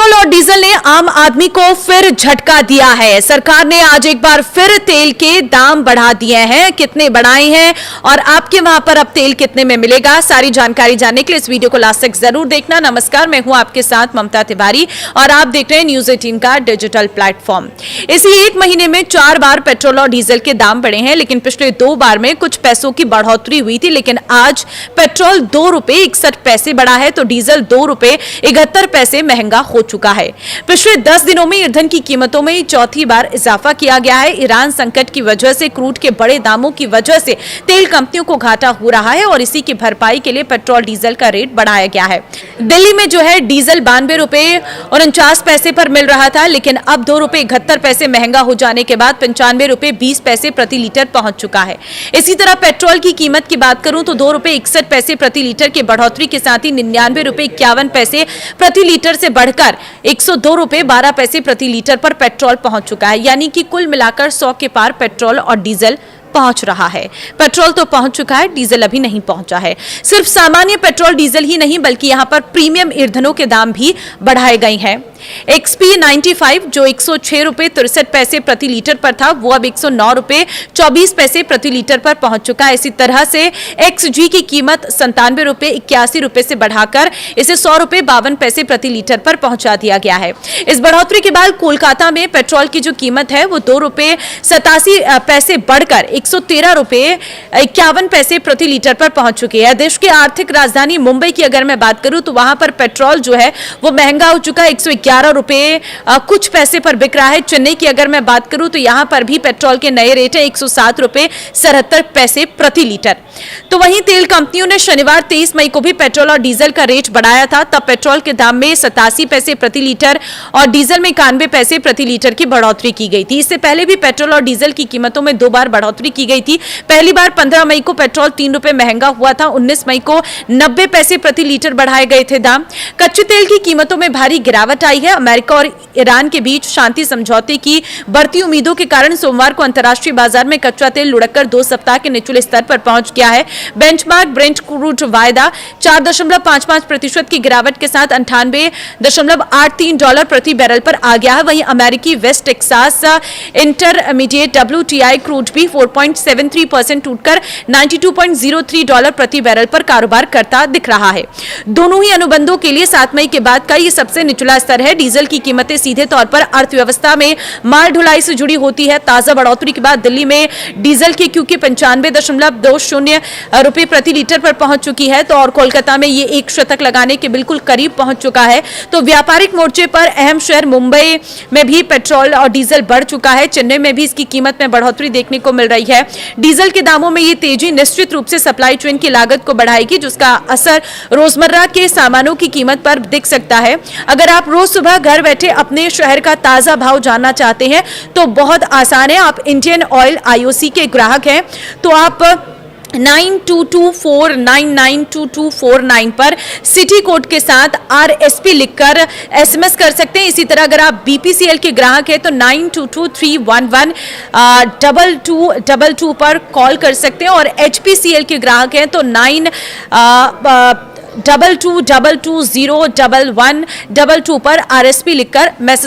Petrol और diesel ने आम आदमी को फिर झटका दिया है। सरकार ने आज एक बार फिर तेल के दाम बढ़ा दिए हैं। कितने बढ़ाए हैं और आपके वहां पर अब तेल कितने में मिलेगा, सारी जानकारी जानने के लिए इस वीडियो को लास्ट तक जरूर देखना। नमस्कार, मैं हूं आपके साथ ममता तिवारी और आप देख रहे हैं न्यूज 18 का डिजिटल प्लेटफॉर्म। इसी एक महीने में 4 बार पेट्रोल और डीजल के दाम बढ़े हैं, लेकिन पिछले 2 बार में कुछ पैसों की बढ़ोतरी हुई थी। लेकिन आज पेट्रोल 2 रुपए 61 पैसे बढ़ा है तो डीजल 2 रुपए 71 पैसे महंगा हो चुका है। पिछले 10 दिनों में ईंधन की कीमतों में चौथी बार इजाफा किया गया है। ईरान संकट की वजह से क्रूड के बड़े दामों की वजह से तेल कंपनियों को घाटा हो रहा है और इसी की भरपाई के लिए पेट्रोल डीजल का रेट बढ़ाया गया है। दिल्ली में जो है डीजल 92 रुपए 49 पैसे पर मिल रहा था, लेकिन अब 2 रुपए 71 पैसे महंगा हो जाने के बाद 95 रुपए 20 पैसे प्रति लीटर पहुंच चुका है। इसी तरह पेट्रोल की कीमत की बात करूं तो 2 रुपए 61 पैसे प्रति लीटर की बढ़ोतरी के साथ ही 99 रुपए 51 पैसे प्रति लीटर से बढ़कर 102 रुपए 12 पैसे प्रति लीटर पर पेट्रोल पहुंच चुका है। यानी कि कुल मिलाकर 100 के पार पेट्रोल और डीजल पहुंच रहा है। पेट्रोल तो पहुंच चुका है, डीजल अभी नहीं पहुंचा है। सिर्फ सामान्य पेट्रोल डीजल ही नहीं बल्कि यहां पर प्रीमियम ईंधनों के दाम भी बढ़ाए गए हैं। XP 95 जो 106 रुपए 63 पैसे प्रति लीटर पर था, वो अब 109 रुपए 24 पैसे प्रति लीटर पर पहुंच चुका है। इसी तरह से XG की कीमत 97 रुपए 81 रुपए से बढ़ाकर इसे 100 रुपए 52 पैसे प्रति लीटर पर पहुंचा दिया गया है। इस बढ़ोतरी के बाद कोलकाता में पेट्रोल की जो कीमत है वो 2 रुपए 87 पैसे बढ़कर 113 रुपए 51 पैसे प्रति लीटर पर पहुंच चुकी है। देश की आर्थिक राजधानी मुंबई की अगर मैं बात करूं तो वहां पर पेट्रोल जो है वो महंगा हो चुका है, 111 रुपए कुछ पैसे पर बिक रहा है। चेन्नई की अगर मैं बात करूं तो यहां पर भी पेट्रोल के नए रेट है 107 रुपए 77 पैसे प्रति लीटर। तो वहीं तेल कंपनियों ने शनिवार 23 मई को भी पेट्रोल और डीजल का रेट बढ़ाया था। तब पेट्रोल के दाम में 87 पैसे प्रति लीटर और डीजल में 91 पैसे प्रति लीटर की बढ़ोतरी की गई थी। इससे पहले भी पेट्रोल और डीजल की कीमतों में 2 बार बढ़ोतरी की गई थी। पहली बार 15 मई को पेट्रोल 3 रुपए महंगा हुआ था। 19 मई को 90 पैसे प्रति लीटर बढ़ाए गए थे दाम। कच्चे तेल की कीमतों में भारी गिरावट आई है। अमेरिका और ईरान के बीच शांति समझौते की बढ़ती उम्मीदों के कारण सोमवार को अंतर्राष्ट्रीय बाजार में कच्चा तेल लुढ़ककर 2 सप्ताह के निचले स्तर पर पहुंच गया है। बेंचमार्क ब्रेंट क्रूड वायदा 4.55% की गिरावट के साथ 98.83 डॉलर प्रति बैरल पर आ गया है। वहीं अमेरिकी West Texas intermediate WTI crude भी 4.73% टूटकर 92.03 डॉलर प्रति बैरल पर कारोबार करता दिख रहा है। दोनों ही अनुबंधों के लिए 7 मई के बाद का ये सबसे निचला स्तर है। डीजल की कीमतें सीधे तौर पर अर्थव्यवस्था में माल ढुलाई से जुड़ी होती है। ताजा बढ़ोतरी के बाद दिल्ली में डीजल की क्योंकि 95.20 रुपए प्रति लीटर पर पहुंच चुकी है तो और कोलकाता में ये 1 शतक लगाने के बिल्कुल करीब पहुंच चुका है। तो व्यापारिक मोर्चे पर अहम शहर मुंबई में भी पेट्रोल और डीजल बढ़ चुका है। चेन्नई में भी इसकी कीमत में बढ़ोतरी देखने को मिल रही है। डीजल के दामों में ये तेजी निश्चित रूप से सप्लाई चेन की लागत को बढ़ाएगी, जिसका असर रोजमर्रा के सामानों की कीमत पर दिख सकता है। अगर आप रोज सुबह घर बैठे अपने शहर का ताजा भाव जानना चाहते हैं तो बहुत आसान है। आप इंडियन ऑयल IOC के ग्राहक हैं तो आप 9224992249 पर सिटी कोड के साथ RSP लिखकर SMS कर सकते हैं। इसी तरह अगर आप BPCL के ग्राहक हैं तो 9223112222 पर कॉल कर सकते हैं और HPCL के ग्राहक हैं तो 9222201122 पर RSP लिखकर मैसेज